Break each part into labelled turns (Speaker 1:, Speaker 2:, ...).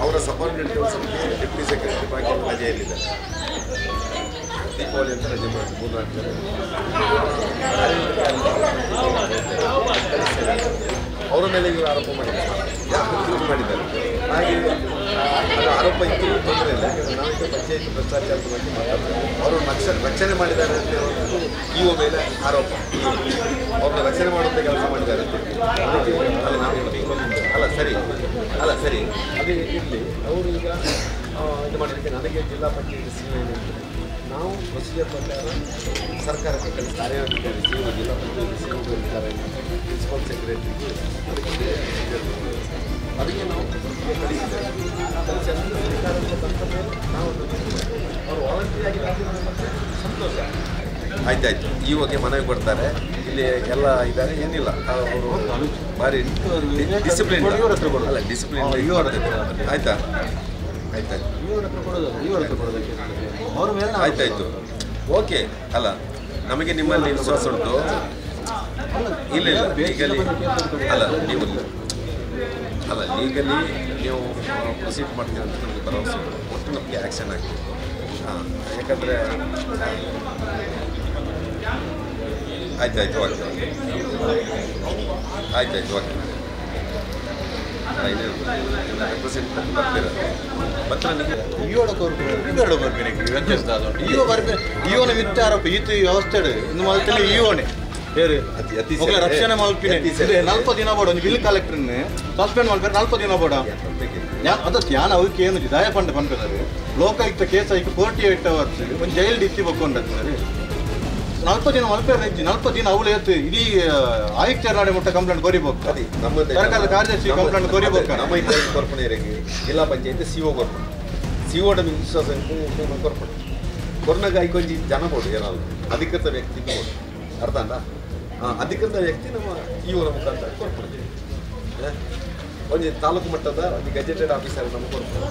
Speaker 1: ಅವರ ಸಬಾರ್ಡಿನೇಟ್ ಕೆಲಸಕ್ಕೆ deputy secretary ಬಾಕಿ ರಜೆಯಲ್ಲಿದ್ದಾರೆ. ದೀಪಾವಳಿ ಅಂತ ರಜೆ ಮಾಡಿ 3-4 ಜನ ಅವರ ಮೇಲೆ ಇವರು ಆರೋಪ ಮಾಡಿದ್ದಾರೆ. ಯಾಕೆ ಯೂಸ್ ಮಾಡಿದ್ದಾರೆ ಹಾಗೆ ಅದು ಆರೋಪ ಇತ್ತು, ತೊಂದರೆ ಇಲ್ಲ. ಯಾಕಂದರೆ ನಾವೀಗ ಪಂಚಾಯತ್ ಭ್ರಷ್ಟಾಚಾರದ ಬಗ್ಗೆ ಮಾತಾಡ್ತಾರೆ. ಅವರು ರಕ್ಷಣೆ ಮಾಡಿದ್ದಾರೆ ಅಂತ ಹೇಳುವಂಥದ್ದು ಇಒ ಮೇಲೆ ಆರೋಪ. ಅವ್ರನ್ನ ರಕ್ಷಣೆ ಮಾಡುವಂಥ ಕೆಲಸ ಮಾಡಿದ್ದಾರೆ ಅಂತ ಅದಕ್ಕೆ ಅಲ್ಲ ನಾವು ಅಲ್ಲ ಸರಿ ಅದೇ ಇರಲಿ. ಅವರು ಈಗ ಇದು ಮಾಡಿದ್ದಕ್ಕೆ ನನಗೆ ಜಿಲ್ಲಾ ಪಂಚಾಯತ್ ಸಿಒ ನಾವು ಪ್ರೊಸೀಜರ್ ಪ್ರಕಾರ ಸರ್ಕಾರಕ್ಕೆ ಕಳಿಸಿ ಕಾರ್ಯಾಧಿಕಾರಿ ಸಿಒ ಜಿಲ್ಲಾ ಪಂಚಾಯತ್ ಸಿಒ ಇದ್ದಾರೆ, ಪ್ರಿನ್ಸಿಪಲ್ ಸೆಕ್ರೆಟರಿಗೆ ಅದಕ್ಕೆ ನಾವು ಕಳಿಸಿದ್ದೇವೆ. ಕಳಿಸಿ ಅಂದರೆ ಸರ್ಕಾರಕ್ಕೆ ಬಂದ ಮೇಲೆ ನಾವು ಅವರು ವಾಲಂಟಿಯರ್ ಆಗಿದ್ದಾರೆ, ಸಂತೋಷ. ಆಯ್ತಾಯ್ತು. ಇವಾಗ ಮನವಿ ಕೊಡ್ತಾರೆ, ಇಲ್ಲಿ ಎಲ್ಲ ಇದ್ದಾರೆ, ಏನಿಲ್ಲ ಅವರು ಭಾರಿ ಡಿಸಿಪ್ಲಿನ್ ಅಲ್ಲ ಡಿಸಿಪ್ಲಿನ್ ಆಯ್ತಾ ಆಯ್ತಾಯ್ತು ಓಕೆ. ಅಲ್ಲ ನಮಗೆ ನಿಮ್ಮಲ್ಲಿ ವಿಶ್ವಾಸ ಉಂಟು. ಇಲ್ಲ ಲೀಗಲಿ ಲೀಗಲಿ ನೀವು ಪ್ರೊಸೀಡ್ ಮಾಡ್ತೀವಿ ಅಂತ ನಮಗೆ ಭರವಸೆ ಉಂಟು. ಒಟ್ಟು ನಮಗೆ ಆ್ಯಕ್ಷನ್ ಆಗ್ತದೆ. ಯಾಕಂದರೆ ಆಯ್ತಾಯ್ತು ಓಕೆ ಓಕೆ
Speaker 2: ರಕ್ಷಣೆ ಮಲ್ಪಿನ 40 ದಿನ ಬೋಡ ಬಿಲ್ ಕಲೆಕ್ಟರ್ ಸಸ್ಪೆಂಡ್ ಮಾಡ್ಬೇಕು 40 ದಿನ ಬೋಡ ಅದಕ್ಕೆ ಯಾನ್ ಅವಕ್ಕೆ ಏನು ದಯ ಪಂಡ ಪಂಪದಾರೆ ಲೋಕಾಯುಕ್ತ ಕೇಸ್ ಆಯ್ಕೆ 48 hours ಒಂದು ಜೈಲ್ ಡಿಸಿ ಬಕ್ಕೊಂಡಾರೆ 40 ದಿನ ಮಲ್ಪೇರ್ 40 ದಿನ ಅವಳು ಎತ್ತು ಇಡೀ ಆಯುಕ್ತರ ನಾಡೆ ಮುಟ್ಟ ಕಂಪ್ಲೇಂಟ್ ಕೊರಿಬೇಕು. ಸರ್ಕಾರದ ಕಾರ್ಯದರ್ಶಿ ಕಂಪ್ಲೇಂಟ್ ಕೊರಿಬೇಕು.
Speaker 1: ನಮ್ಮ ಕೊರ್ಪಣೆಯರಿಗೆ ಜಿಲ್ಲಾ ಪಂಚಾಯತ್ ಸಿಒ ಕೊರ್ಪಣೆ ಸಿಒಡ ವಿಶ್ವಾಸ ಕೊರ್ಪಣೆ ಕೊರ್ನಾಗ ಐಕೊಂಜಿ ಜನ ಬೋಡು ಏನಾದ್ರು ಅಧಿಕೃತ ವ್ಯಕ್ತಿ ಬೋಡು ಅರ್ಥ ಅಂಡ ಅಧಿಕೃತ ವ್ಯಕ್ತಿ ನಮ್ಮ ಇವರ ಮುಖಾಂತರ ಕೊರ್ಪಣೆ ಒಂದು ತಾಲೂಕು ಮಟ್ಟದ ಒಂದು ಗೆಜೆಟೆಡ್ ಆಫೀಸರ್ ನಮಗೆ ಕೊಡ್ತಾರೆ.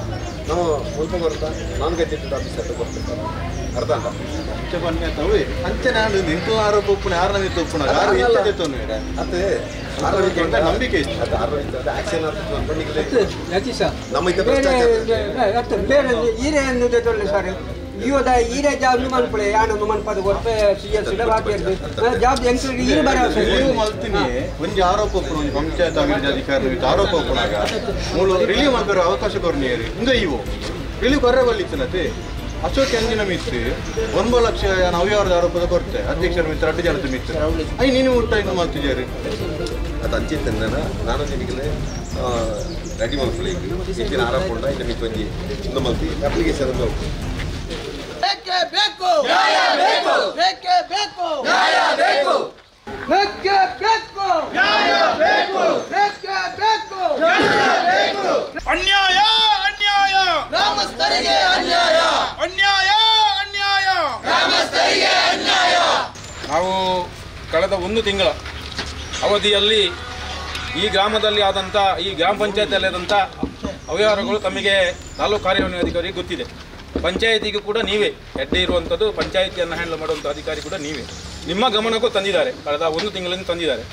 Speaker 1: ನಾವು ಮುಲ್ಪ ಬರ್ತಾ ನಾನ್ ಗೆಜೆಟೆಡ್ ಆಫೀಸರ್ ಕೊಡ್ತಾರೆ. ಅರ್ಥ ಅಂಡ
Speaker 2: ಅಂಚೆ ನಾನು ನಿಂತು ಆರೋಪ ಒಪ್ಪುಣ ಯಾರನ್ನ ನಿಂತು ಒಪ್ಪುಣ
Speaker 1: ಅದೇ
Speaker 2: ನಂಬಿಕೆ ಇಷ್ಟ
Speaker 1: ಅದು ಆರೋಪ ಆಕ್ಷನ್
Speaker 3: ನಮ್ಮ Io da ire già non pole hanno non fatto corpe sia sida baterdi già ಎಂಕ್ರಿ ಇರು ಬರವಸೆ
Speaker 2: ನೀವು ಮಲ್ತಿನಿ ಒಂದು ಆರೋಪ ಒಪ್ಪುಣ ಪಂಚಾಯತ್ ಅಧಿಕಾರಿ ಆರೋಪ ಒಪ್ಪುಣಾಗ ಮೂಲ ರಿಲೀವ್ ಮಾಡಬೇಕು ಅವಕಾಶ ಕೊರ್ನಿಯರಿ ಇಂಗ ಇವು ರಿಲೀವ್ ಕೊರ್ರೆ ಬಲ್ಲಿತ್ತನತೆ ಅಶೋಕ್ ಎಂಜಿನ ಮಿತ್ತು 1 ಲಕ್ಷ ಅವ್ಯವಹಾರದ ಆರೋಪದ ಕೊರತೆ ಅಧ್ಯಕ್ಷರ ಮಿತ್ರ 2 ಜನದ ಮಿತ್ರ ಐ ನೀನು ಮುಟ್ಟ ಇನ್ನು ಮಾಡ್ತಿದ್ದೀರಿ
Speaker 1: ಅದು ಅಂಚಿತ್ತಂದ್ರೆ ನಾನು ನಿನಗೆ ರೆಡಿ ಮಾಡ್ಕೊಳ್ಳಿ ಹೆಚ್ಚಿನ ಆರೋಪ ಉಂಟ ಇನ್ನು ಮಿತ್ತು ಒಂಜಿ ಇನ್ನು ಮಲ್ತಿ ಅಪ್ಲಿಕೇಶನ್ ಅಂತ
Speaker 4: ಬೇಕು ನ್ಯಾಯ ಬೇಕು ಬೇಕೇ ಬೇಕು ನ್ಯಾಯ ಬೇಕು ಬೇಕೇ ಬೇಕು ನ್ಯಾಯ ಬೇಕು ಬೇಕೇ ಬೇಕು ನ್ಯಾಯ ಬೇಕು ಅನ್ಯಾಯ ಅನ್ಯಾಯ ಗ್ರಾಮಸ್ಥರಿಗೆ ಅನ್ಯಾಯ ಅನ್ಯಾಯ ಅನ್ಯಾಯ ಗ್ರಾಮಸ್ಥರಿಗೆ ಅನ್ಯಾಯ.
Speaker 5: ನಾವು ಕಳೆದ 1 ತಿಂಗಳ ಅವಧಿಯಲ್ಲಿ ಈ ಗ್ರಾಮದಲ್ಲಿ ಆದಂಥ ಈ ಗ್ರಾಮ ಪಂಚಾಯತಿಯಲ್ಲಿ ಆದಂಥ ಅವ್ಯವಹಾರಗಳು ತಮಗೆ ತಾಲೂಕು ಕಾರ್ಯನಿರ್ವಹಣಾಧಿಕಾರಿಗೆ ಗೊತ್ತಿದೆ. ಪಂಚಾಯತಿಗೂ ಕೂಡ ನೀವೇ ಹೆಡ್ ಇರುವಂಥದ್ದು, ಪಂಚಾಯತಿಯನ್ನು ಹ್ಯಾಂಡಲ್ ಮಾಡುವಂಥ ಅಧಿಕಾರಿ ಕೂಡ ನೀವೇ. ನಿಮ್ಮ ಗಮನಕ್ಕೂ ತಂದಿದ್ದಾರೆ, ಕಳೆದ 1 ತಿಂಗಳಿಂದ ತಂದಿದ್ದಾರೆ.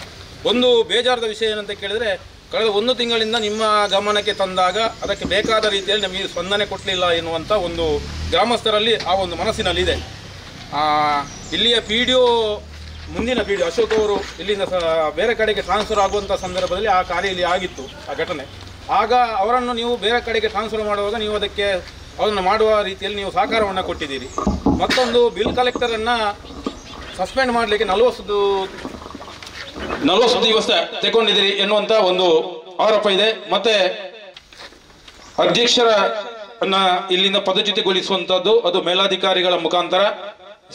Speaker 5: ಒಂದು ಬೇಜಾರದ ವಿಷಯ ಏನಂತ ಕೇಳಿದರೆ, ಕಳೆದ 1 ತಿಂಗಳಿಂದ ನಿಮ್ಮ ಗಮನಕ್ಕೆ ತಂದಾಗ ಅದಕ್ಕೆ ಬೇಕಾದ ರೀತಿಯಲ್ಲಿ ನಮಗೆ ಸ್ಪಂದನೆ ಕೊಡಲಿಲ್ಲ ಎನ್ನುವಂಥ ಒಂದು ಗ್ರಾಮಸ್ಥರಲ್ಲಿ ಆ ಒಂದು ಮನಸ್ಸಿನಲ್ಲಿದೆ. ಇಲ್ಲಿಯ PDO ಮುಂದಿನ PDO ಅಶೋಕ್ ಅವರು ಇಲ್ಲಿಂದ ಬೇರೆ ಕಡೆಗೆ ಟ್ರಾನ್ಸ್ಫರ್ ಆಗುವಂಥ ಸಂದರ್ಭದಲ್ಲಿ ಆ ಕಾರ್ಯ ಇಲ್ಲಿ ಆಗಿತ್ತು, ಆ ಘಟನೆ. ಆಗ ಅವರನ್ನು ನೀವು ಬೇರೆ ಕಡೆಗೆ ಟ್ರಾನ್ಸ್ಫರ್ ಮಾಡುವಾಗ ನೀವು ಅದಕ್ಕೆ ಅದನ್ನು ಮಾಡುವ ರೀತಿಯಲ್ಲಿ ನೀವು ಸಹಕಾರವನ್ನು ಕೊಟ್ಟಿದ್ದೀರಿ. ಮತ್ತೊಂದು ಬಿಲ್ ಕಲೆಕ್ಟರನ್ನು ಸಸ್ಪೆಂಡ್ ಮಾಡಲಿಕ್ಕೆ 40 ದಿವಸ ತಗೊಂಡಿದ್ದೀರಿ ಎನ್ನುವಂಥ ಒಂದು ಆರೋಪ ಇದೆ. ಮತ್ತೆ ಅಧ್ಯಕ್ಷರನ್ನ ಇಲ್ಲಿಂದ ಪದಚ್ಯುತಿಗೊಳಿಸುವಂಥದ್ದು ಅದು ಮೇಲಾಧಿಕಾರಿಗಳ ಮುಖಾಂತರ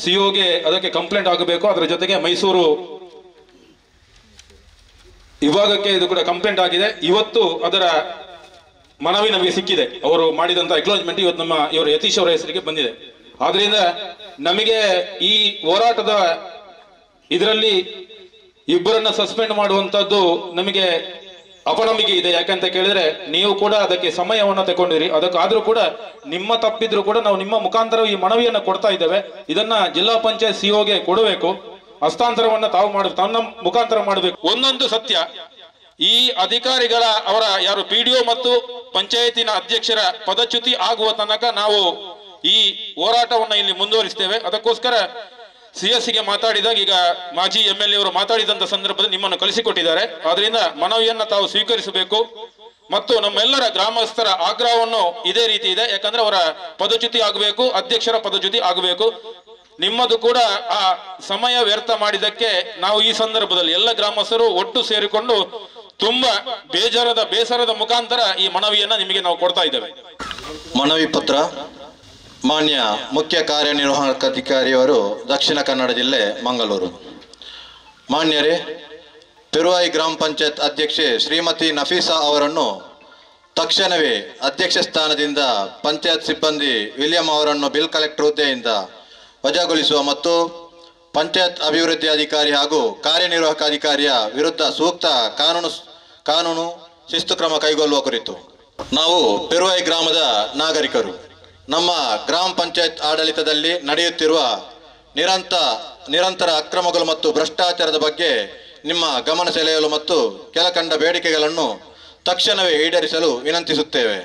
Speaker 5: ಸಿಒಗೆ ಅದಕ್ಕೆ ಕಂಪ್ಲೇಂಟ್ ಆಗಬೇಕು. ಅದರ ಜೊತೆಗೆ ಮೈಸೂರು ವಿಭಾಗಕ್ಕೆ ಇದು ಕೂಡ ಕಂಪ್ಲೇಂಟ್ ಆಗಿದೆ. ಇವತ್ತು ಅದರ ಮನವಿ ನಮಗೆ ಸಿಕ್ಕಿದೆ. ಅವರು ಮಾಡಿದಂತ ಅಕ್ನಾಲೆಜ್ಮೆಂಟ್ ಇವತ್ತು ನಮ್ಮ ಇವರು ಯತೀಶ್ ಅವರ ಹೆಸರಿಗೆ ಬಂದಿದೆ. ಆದ್ರಿಂದ ನಮಗೆ ಈ ಹೋರಾಟದ ಇದರಲ್ಲಿ ಇಬ್ಬರನ್ನ ಸಸ್ಪೆಂಡ್ ಮಾಡುವಂತದ್ದು ನಮಗೆ ಅಪನಂಬಿಕೆ ಇದೆ. ಯಾಕಂತ ಕೇಳಿದ್ರೆ ನೀವು ಕೂಡ ಅದಕ್ಕೆ ಸಮಯವನ್ನು ತಗೊಂಡಿರಿ. ಅದಕ್ಕಾದ್ರೂ ಕೂಡ ನಿಮ್ಮ ತಪ್ಪಿದ್ರು ಕೂಡ ನಾವು ನಿಮ್ಮ ಮುಖಾಂತರ ಈ ಮನವಿಯನ್ನು ಕೊಡ್ತಾ ಇದ್ದೇವೆ. ಇದನ್ನ ಜಿಲ್ಲಾ ಪಂಚಾಯತ್ ಸಿಒಗೆ ಕೊಡಬೇಕು, ಹಸ್ತಾಂತರವನ್ನ ತಾವು ಮಾಡಬೇಕು, ತನ್ನ ಮುಖಾಂತರ ಮಾಡಬೇಕು. ಒಂದೊಂದು ಸತ್ಯ, ಈ ಅಧಿಕಾರಿಗಳ ಅವರ ಯಾರು PDO ಮತ್ತು ಪಂಚಾಯತಿನ ಅಧ್ಯಕ್ಷರ ಪದಚ್ಯುತಿ ಆಗುವ ತನಕ ನಾವು ಈ ಹೋರಾಟವನ್ನು ಇಲ್ಲಿ ಮುಂದುವರಿಸ್ತೇವೆ. ಅದಕ್ಕೋಸ್ಕರ ಗೆ ಮಾತಾಡಿದಾಗ ಈಗ ಮಾಜಿ MLA ಅವರು ಮಾತಾಡಿದಂತ ಸಂದರ್ಭದಲ್ಲಿ ನಿಮ್ಮನ್ನು ಕಳಿಸಿಕೊಟ್ಟಿದ್ದಾರೆ. ಆದ್ರಿಂದ ಮನವಿಯನ್ನ ತಾವು ಸ್ವೀಕರಿಸಬೇಕು ಮತ್ತು ನಮ್ಮೆಲ್ಲರ ಗ್ರಾಮಸ್ಥರ ಆಗ್ರಹವನ್ನು ಇದೇ ರೀತಿ ಇದೆ. ಯಾಕಂದ್ರೆ ಅವರ ಪದಚ್ಯುತಿ ಆಗಬೇಕು, ಅಧ್ಯಕ್ಷರ ಪದಚ್ಯುತಿ ಆಗಬೇಕು. ನಿಮ್ಮದು ಕೂಡ ಆ ಸಮಯ ವ್ಯರ್ಥ ಮಾಡಿದಕ್ಕೆ ನಾವು ಈ ಸಂದರ್ಭದಲ್ಲಿ ಎಲ್ಲ ಗ್ರಾಮಸ್ಥರು ಒಟ್ಟು ಸೇರಿಕೊಂಡು ತುಂಬಾ ಬೇಸರದ ಮುಖಾಂತರ ಈ ಮನವಿಯನ್ನ ನಿಮಗೆ ನಾವು ಕೊಡ್ತಾ ಇದ್ದೇವೆ.
Speaker 2: ಮನವಿ ಪತ್ರ ಮಾನ್ಯ ಮುಖ್ಯ ಕಾರ್ಯನಿರ್ವಾಹಕಾಧಿಕಾರಿಯವರು, ದಕ್ಷಿಣ ಕನ್ನಡ ಜಿಲ್ಲೆ, ಮಂಗಳೂರು. ಮಾನ್ಯರೇ, ಪೆರುವಾಯಿ ಗ್ರಾಮ ಪಂಚಾಯತ್ ಅಧ್ಯಕ್ಷೆ ಶ್ರೀಮತಿ ನಫೀಸಾ ಅವರನ್ನು ತಕ್ಷಣವೇ ಅಧ್ಯಕ್ಷ ಸ್ಥಾನದಿಂದ ಪಂಚಾಯತ್ ಸಿಬ್ಬಂದಿ ವಿಲಿಯಂ ಅವರನ್ನು ಬಿಲ್ ಕಲೆಕ್ಟರ್ ಹುದ್ದೆಯಿಂದ ವಜಾಗೊಳಿಸುವ ಮತ್ತು ಪಂಚಾಯತ್ ಅಭಿವೃದ್ಧಿ ಅಧಿಕಾರಿ ಹಾಗೂ ಕಾರ್ಯನಿರ್ವಾಹಕ ಅಧಿಕಾರಿಯ ವಿರುದ್ಧ ಸೂಕ್ತ ಕಾನೂನು ಶಿಸ್ತು ಕ್ರಮ ಕೈಗೊಳ್ಳುವ ಕುರಿತು ನಾವು ಪೆರುವಾಯಿ ಗ್ರಾಮದ ನಾಗರಿಕರು ನಮ್ಮ ಗ್ರಾಮ ಪಂಚಾಯತ್ ಆಡಳಿತದಲ್ಲಿ ನಡೆಯುತ್ತಿರುವ ನಿರಂತರ ಅಕ್ರಮಗಳು ಮತ್ತು ಭ್ರಷ್ಟಾಚಾರದ ಬಗ್ಗೆ ನಿಮ್ಮ ಗಮನ ಸೆಳೆಯಲು ಮತ್ತು ಕೆಳಕಂಡ ಬೇಡಿಕೆಗಳನ್ನು ತಕ್ಷಣವೇ ಈಡೇರಿಸಲು ವಿನಂತಿಸುತ್ತೇವೆ.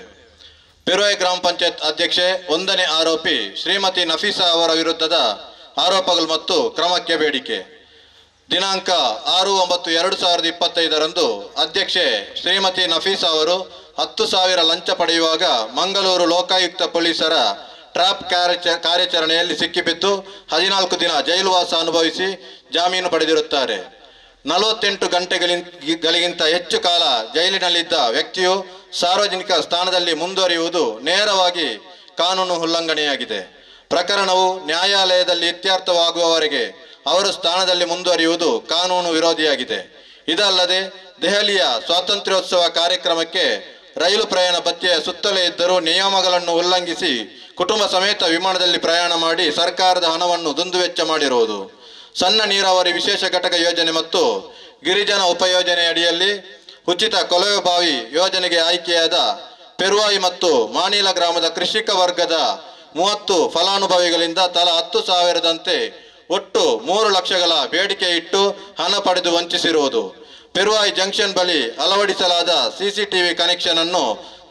Speaker 2: ಪೆರುವಾಯಿ ಗ್ರಾಮ ಪಂಚಾಯತ್ ಅಧ್ಯಕ್ಷೆ 1ನೇ ಆರೋಪಿ ಶ್ರೀಮತಿ ನಫೀಸಾ ಅವರ ವಿರುದ್ಧದ ಆರೋಪಗಳು ಮತ್ತು ಕ್ರಮಕ್ಕೆ ಬೇಡಿಕೆ. ದಿನಾಂಕ 6/9/2025 ಅಧ್ಯಕ್ಷೆ ಶ್ರೀಮತಿ ನಫೀಸಾ ಅವರು 10,000 ಲಂಚ ಪಡೆಯುವಾಗ ಮಂಗಳೂರು ಲೋಕಾಯುಕ್ತ ಪೊಲೀಸರ ಟ್ರಾಪ್ ಕಾರ್ಯಾಚರಣೆಯಲ್ಲಿ ಸಿಕ್ಕಿಬಿದ್ದು 14 ದಿನ ಜೈಲುವಾಸ ಅನುಭವಿಸಿ ಜಾಮೀನು ಪಡೆದಿರುತ್ತಾರೆ. 48 ಗಂಟೆಗಳಿಗಿಂತ ಹೆಚ್ಚು ಕಾಲ ಜೈಲಿನಲ್ಲಿದ್ದ ವ್ಯಕ್ತಿಯು ಸಾರ್ವಜನಿಕ ಸ್ಥಾನದಲ್ಲಿ ಮುಂದುವರಿಯುವುದು ನೇರವಾಗಿ ಕಾನೂನು ಉಲ್ಲಂಘನೆಯಾಗಿದೆ. ಪ್ರಕರಣವು ನ್ಯಾಯಾಲಯದಲ್ಲಿ ಇತ್ಯರ್ಥವಾಗುವವರೆಗೆ ಅವರು ಸ್ಥಾನದಲ್ಲಿ ಮುಂದುವರಿಯುವುದು ಕಾನೂನು ವಿರೋಧಿಯಾಗಿದೆ. ಇದಲ್ಲದೆ ದೆಹಲಿಯ ಸ್ವಾತಂತ್ರ್ಯೋತ್ಸವ ಕಾರ್ಯಕ್ರಮಕ್ಕೆ ರೈಲು ಪ್ರಯಾಣ ಭತ್ಯೆಯ ಸುತ್ತಲೇ ಇದ್ದರೂ ನಿಯಮಗಳನ್ನು ಉಲ್ಲಂಘಿಸಿ ಕುಟುಂಬ ಸಮೇತ ವಿಮಾನದಲ್ಲಿ ಪ್ರಯಾಣ ಮಾಡಿ ಸರ್ಕಾರದ ಹಣವನ್ನು ದುಂದುವೆಚ್ಚ ಮಾಡಿರುವುದು, ಸಣ್ಣ ನೀರಾವರಿ ವಿಶೇಷ ಘಟಕ ಯೋಜನೆ ಮತ್ತು ಗಿರಿಜನ ಉಪಯೋಜನೆ ಅಡಿಯಲ್ಲಿ ಉಚಿತ ಕೊಳವೆ ಬಾವಿ ಯೋಜನೆಗೆ ಆಯ್ಕೆಯಾದ ಪೆರುವಾಯಿ ಮತ್ತು ಮಾಣಿಲ ಗ್ರಾಮದ ಕೃಷಿಕ ವರ್ಗದ 30 ಫಲಾನುಭವಿಗಳಿಂದ ತಲಾ 10,000ದಂತೆ ಒಟ್ಟು 3 ಲಕ್ಷಗಳ ಬೇಡಿಕೆ ಇಟ್ಟು ಹಣ ಪಡೆದು ವಂಚಿಸಿರುವುದು, ಪೆರುವಾಯಿ ಜಂಕ್ಷನ್ ಬಳಿ ಅಳವಡಿಸಲಾದ CCTV ಕನೆಕ್ಷನ್ ಅನ್ನು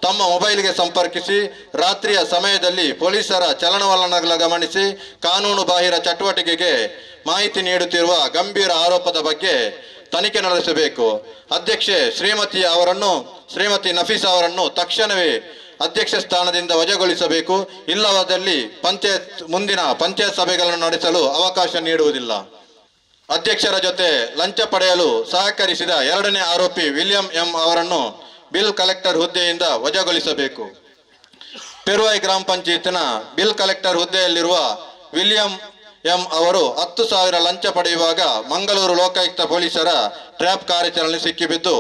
Speaker 2: ತಮ್ಮ ಮೊಬೈಲ್ಗೆ ಸಂಪರ್ಕಿಸಿ ರಾತ್ರಿಯ ಸಮಯದಲ್ಲಿ ಪೊಲೀಸರ ಚಲನವಲನಗಳ ಗಮನಿಸಿ ಕಾನೂನು ಬಾಹಿರ ಚಟುವಟಿಕೆಗೆ ಮಾಹಿತಿ ನೀಡುತ್ತಿರುವ ಗಂಭೀರ ಆರೋಪದ ಬಗ್ಗೆ ತನಿಖೆ ನಡೆಸಬೇಕು. ಅಧ್ಯಕ್ಷೆ ಶ್ರೀಮತಿ ನಫೀಸಾ ಅವರನ್ನು ತಕ್ಷಣವೇ ಅಧ್ಯಕ್ಷ ಸ್ಥಾನದಿಂದ ವಜಾಗೊಳಿಸಬೇಕು. ಇಲ್ಲವಾದಲ್ಲಿ ಮುಂದಿನ ಪಂಚಾಯತ್ ಸಭೆಗಳನ್ನು ನಡೆಸಲು ಅವಕಾಶ ನೀಡುವುದಿಲ್ಲ. ಅಧ್ಯಕ್ಷರ ಜೊತೆ ಲಂಚ ಪಡೆಯಲು ಸಹಕರಿಸಿದ 2ನೇ ಆರೋಪಿ ವಿಲಿಯಂ ಎಂ ಅವರನ್ನು ಬಿಲ್ ಕಲೆಕ್ಟರ್ ಹುದ್ದೆಯಿಂದ ವಜಾಗೊಳಿಸಬೇಕು. ಪೆರುವಾಯಿ ಗ್ರಾಮ ಪಂಚಾಯತ್ನ ಬಿಲ್ ಕಲೆಕ್ಟರ್ ಹುದ್ದೆಯಲ್ಲಿರುವ ವಿಲಿಯಂ ಎಂ ಅವರು 10,000 ಲಂಚ ಪಡೆಯುವಾಗ ಮಂಗಳೂರು ಲೋಕಾಯುಕ್ತ ಪೊಲೀಸರ ಟ್ರ್ಯಾಪ್ ಕಾರ್ಯಾಚರಣೆ ಸಿಕ್ಕಿಬಿದ್ದು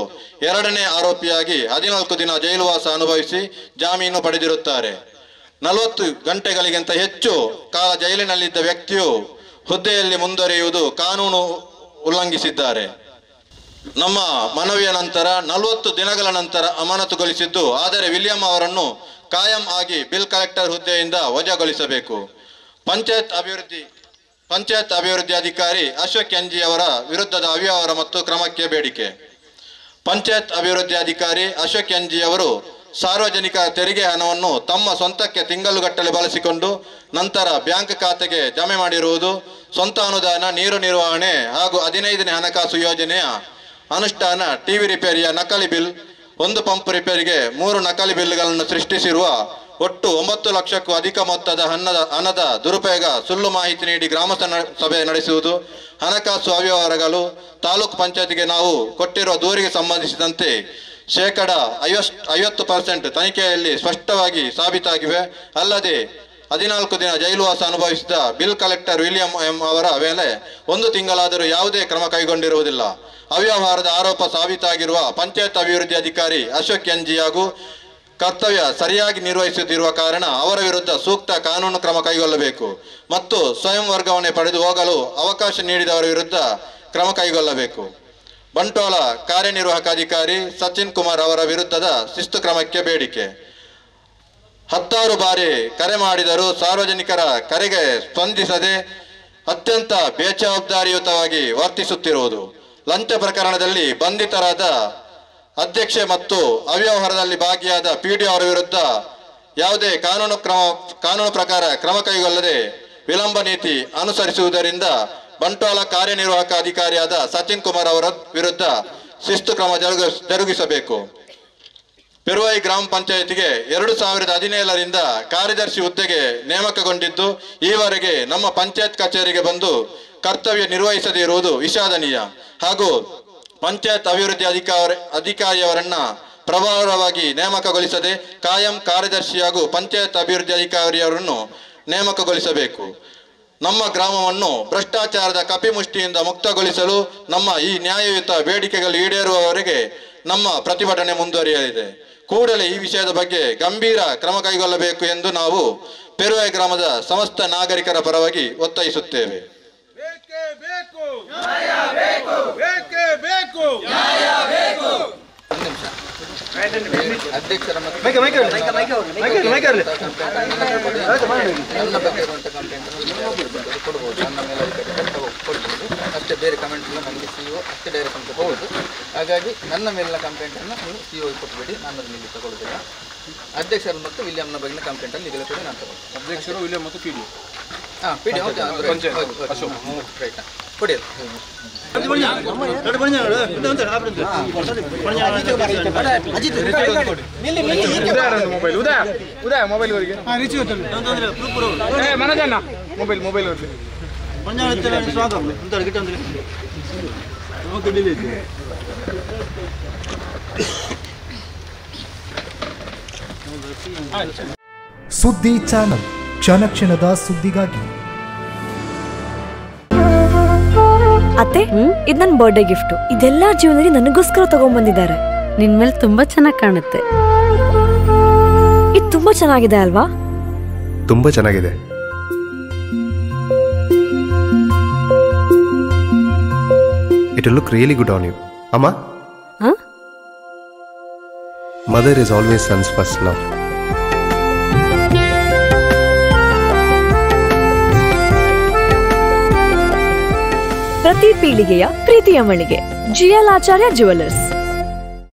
Speaker 2: 2ನೇ ಆರೋಪಿಯಾಗಿ 14 ದಿನ ಜೈಲುವಾಸ ಅನುಭವಿಸಿ ಜಾಮೀನು ಪಡೆದಿರುತ್ತಾರೆ. 40 ಗಂಟೆಗಳಿಗಿಂತ ಹೆಚ್ಚು ಕಾಲ ಜೈಲಿನಲ್ಲಿದ್ದ ವ್ಯಕ್ತಿಯು ಹುದ್ದೆಯಲ್ಲಿ ಮುಂದುವರಿಯುವುದು ಕಾನೂನು ಉಲ್ಲಂಘಿಸಿದ್ದಾರೆ. ನಮ್ಮ ಮನವಿಯ ನಂತರ 40 ದಿನಗಳ ನಂತರ ಅಮಾನತುಗೊಳಿಸಿದ್ದು, ಆದರೆ ವಿಲಿಯಂ ಅವರನ್ನು ಕಾಯಂ ಆಗಿ ಬಿಲ್ ಕಲೆಕ್ಟರ್ ಹುದ್ದೆಯಿಂದ ವಜಾಗೊಳಿಸಬೇಕು. ಪಂಚಾಯತ್ ಅಭಿವೃದ್ಧಿ ಅಧಿಕಾರಿ ಅಶೋಕ್ ಎನ್ಜಿ ಅವರ ವಿರುದ್ಧದ ಅವ್ಯವಹಾರ ಮತ್ತು ಕ್ರಮಕ್ಕೆ ಬೇಡಿಕೆ. ಪಂಚಾಯತ್ ಅಭಿವೃದ್ಧಿ ಅಧಿಕಾರಿ ಅಶೋಕ್ ಎನ್ಜಿ ಅವರು ಸಾರ್ವಜನಿಕ ತೆರಿಗೆ ಹಣವನ್ನು ತಮ್ಮ ಸ್ವಂತಕ್ಕೆ ತಿಂಗಳುಗಟ್ಟಲೆ ಬಳಸಿಕೊಂಡು ನಂತರ ಬ್ಯಾಂಕ್ ಖಾತೆಗೆ ಜಮೆ ಮಾಡಿರುವುದು, ಸ್ವಂತ ಅನುದಾನ, ನೀರು ನಿರ್ವಹಣೆ ಹಾಗೂ 15ನೇ ಹಣಕಾಸು ಯೋಜನೆಯ ಅನುಷ್ಠಾನ, ಟಿವಿ ರಿಪೇರಿಯ ನಕಲಿ ಬಿಲ್, 1 ಪಂಪ್ ರಿಪೇರಿಗೆ 3 ನಕಲಿ ಬಿಲ್ಗಳನ್ನು ಸೃಷ್ಟಿಸಿರುವ ಒಟ್ಟು 9 ಲಕ್ಷಕ್ಕೂ ಅಧಿಕ ಮೊತ್ತದ ಹಣದ ದುರುಪಯೋಗ, ಸುಳ್ಳು ಮಾಹಿತಿ ನೀಡಿ ಗ್ರಾಮ ಸಭೆ ನಡೆಸುವುದು, ಹಣಕಾಸು ಅವ್ಯವಹಾರಗಳು, ತಾಲೂಕು ಪಂಚಾಯತಿಗೆ ನಾವು ಕೊಟ್ಟಿರುವ ದೂರಿಗೆ ಸಂಬಂಧಿಸಿದಂತೆ 50% ತನಿಖೆಯಲ್ಲಿ ಸ್ಪಷ್ಟವಾಗಿ ಸಾಬೀತಾಗಿವೆ. ಅಲ್ಲದೆ 14 ದಿನ ಜೈಲುವಾಸ ಅನುಭವಿಸಿದ ಬಿಲ್ ಕಲೆಕ್ಟರ್ ವಿಲಿಯಂ ಎಂ ಅವರ ಮೇಲೆ 1 ತಿಂಗಳಾದರೂ ಯಾವುದೇ ಕ್ರಮ ಕೈಗೊಂಡಿರುವುದಿಲ್ಲ. ಅವ್ಯವಹಾರದ ಆರೋಪ ಸಾಬೀತಾಗಿರುವ ಪಂಚಾಯತ್ ಅಭಿವೃದ್ಧಿ ಅಧಿಕಾರಿ ಅಶೋಕ್ ಎನ್ಜಿ ಹಾಗೂ ಕರ್ತವ್ಯ ಸರಿಯಾಗಿ ನಿರ್ವಹಿಸುತ್ತಿರುವ ಕಾರಣ ಅವರ ವಿರುದ್ಧ ಸೂಕ್ತ ಕಾನೂನು ಕ್ರಮ ಕೈಗೊಳ್ಳಬೇಕು ಮತ್ತು ಸ್ವಯಂ ವರ್ಗಾವಣೆ ಪಡೆದು ಹೋಗಲು ಅವಕಾಶ ನೀಡಿದವರ ವಿರುದ್ಧ ಕ್ರಮ ಕೈಗೊಳ್ಳಬೇಕು. ಬಂಟ್ವಾಳ ಕಾರ್ಯನಿರ್ವಾಹಕ ಅಧಿಕಾರಿ ಸಚಿನ್ ಕುಮಾರ್ ಅವರ ವಿರುದ್ಧದ ಶಿಸ್ತು ಕ್ರಮಕ್ಕೆ ಬೇಡಿಕೆ. 10 ಬಾರಿ ಕರೆ ಮಾಡಿದರೂ ಸಾರ್ವಜನಿಕರ ಕರೆಗೆ ಸ್ಪಂದಿಸದೆ ಅತ್ಯಂತ ಬೇಜವಾಬ್ದಾರಿಯುತವಾಗಿ ವರ್ತಿಸುತ್ತಿರುವುದು, ಲಂಚ ಪ್ರಕರಣದಲ್ಲಿ ಬಂಧಿತರಾದ ಅಧ್ಯಕ್ಷೆ ಮತ್ತು ಅವ್ಯವಹಾರದಲ್ಲಿ ಭಾಗಿಯಾದ ಪಿಡಿಒ ಅವರ ವಿರುದ್ಧ ಯಾವುದೇ ಕಾನೂನು ಪ್ರಕಾರ ಕ್ರಮ ಕೈಗೊಳ್ಳದೆ ವಿಳಂಬ ನೀತಿ ಅನುಸರಿಸುವುದರಿಂದ ಬಂಟ್ವಾಳ ಕಾರ್ಯನಿರ್ವಾಹಕ ಅಧಿಕಾರಿಯಾದ ಸಚಿನ್ ಕುಮಾರ್ ಅವರ ವಿರುದ್ಧ ಶಿಸ್ತು ಕ್ರಮ ಜರುಗಿಸಬೇಕು. ಪೆರುವಾಯಿ ಗ್ರಾಮ ಪಂಚಾಯತಿಗೆ 2017ರಿಂದ ಕಾರ್ಯದರ್ಶಿ ಹುದ್ದೆಗೆ ನೇಮಕಗೊಂಡಿದ್ದು ಈವರೆಗೆ ನಮ್ಮ ಪಂಚಾಯತ್ ಕಚೇರಿಗೆ ಬಂದು ಕರ್ತವ್ಯ ನಿರ್ವಹಿಸದೇ ಇರುವುದು ವಿಷಾದನೀಯ ಹಾಗೂ ಪಂಚಾಯತ್ ಅಭಿವೃದ್ಧಿ ಅಧಿಕಾರಿಯವರನ್ನ ಪ್ರಭಾವವಾಗಿ ನೇಮಕಗೊಳಿಸದೆ ಕಾಯಂ ಕಾರ್ಯದರ್ಶಿ ಹಾಗೂ ಪಂಚಾಯತ್ ಅಭಿವೃದ್ಧಿ ಅಧಿಕಾರಿಯವರನ್ನು ನೇಮಕಗೊಳಿಸಬೇಕು. ನಮ್ಮ ಗ್ರಾಮವನ್ನು ಭ್ರಷ್ಟಾಚಾರದ ಕಪಿಮುಷ್ಟಿಯಿಂದ ಮುಕ್ತಗೊಳಿಸಲು ನಮ್ಮ ಈ ನ್ಯಾಯಯುತ ಬೇಡಿಕೆಗಳು ಈಡೇರುವವರೆಗೆ ನಮ್ಮ ಪ್ರತಿಭಟನೆ ಮುಂದುವರಿಯಲಿದೆ. ಕೂಡಲೇ ಈ ವಿಷಯದ ಬಗ್ಗೆ ಗಂಭೀರ ಕ್ರಮ ಕೈಗೊಳ್ಳಬೇಕು ಎಂದು ನಾವು ಪೆರುವಾಯಿ ಗ್ರಾಮದ ಸಮಸ್ತ ನಾಗರಿಕರ ಪರವಾಗಿ ಒತ್ತಾಯಿಸುತ್ತೇವೆ.
Speaker 6: ಅಧ್ಯಕ್ಷರ ನನ್ನ ಬಗ್ಗೆ ಇರುವಂಥ ಕಂಪ್ಲೇಂಟ್ ಕೊಡ್ಬೋದು. ನನ್ನ ಮೇಲೆ ಕೊಡ್ಬೋದು ಅಷ್ಟೇ, ಬೇರೆ ಕಮೆಂಟ್ ಎಲ್ಲ ನನಗೆ CO ಅಷ್ಟೇ ಡೈರೆಕ್ಟ್ ಅಂತ ಕೊಡ್ಬೋದು. ಹಾಗಾಗಿ ನನ್ನ ಮೇಲಿನ ಕಂಪ್ಲೇಂಟನ್ನು ನೀವು CO ಕೊಟ್ಬಿಡಿ, ನಾನು ಅದನ್ನು ಇಲ್ಲಿ ತಗೊಳ್ಳೋದಿಲ್ಲ. ಅಧ್ಯಕ್ಷರು ಮತ್ತು ವಿಲಿಯಂನ ಬಗ್ಗಿನ ಕಂಪ್ಲೇಂಟನ್ನು ಈಗಲೇ ಕೂಡ ನಾನು ತಗೊಳ್ಳಿ.
Speaker 5: ಅಧ್ಯಕ್ಷರು ವಿಲಿಯಂ ಮತ್ತು PDO
Speaker 6: PDO ರೈಟ್ ಕೊಡಿ.
Speaker 5: ಉದಯ ಮೊಬೈಲ್ ಮನಜನ್ನ ಮೊಬೈಲ್
Speaker 7: ಸುದ್ದಿ ಚಾನಲ್ ಕ್ಷಣ ಕ್ಷಣದ ಸುದ್ದಿಗಾಗಿ.
Speaker 8: ಅತ್ತೆ, ಇದು ನನ್ನ ಬರ್ಡೇ ಗಿಫ್ಟ್. ಇದೆಲ್ಲ ಜೀವನದಲ್ಲಿ ನನಗೋಸ್ಕರ ತಗೊಂಡ್ಬಂದಿದ್ದಾರೆ.
Speaker 9: ನಿನ್ ಮೇಲೆ ತುಂಬಾ ಚೆನ್ನಾಗಿ ಕಾಣುತ್ತೆ.
Speaker 8: ಇದು ತುಂಬಾ ಚೆನ್ನಾಗಿದೆ ಅಲ್ವಾ?
Speaker 7: ತುಂಬಾ ಚೆನ್ನಾಗಿದೆ. It will look really good on you. Amma?
Speaker 8: Huh?
Speaker 7: Mother is always son's first love.
Speaker 8: ಪ್ರತಿ ಪೀಳಿಗೆಯ ಪ್ರೀತಿಯ ಮಳಿಗೆ GL ಆಚಾರ್ಯ ಜ್ಯುವೆಲರ್ಸ್.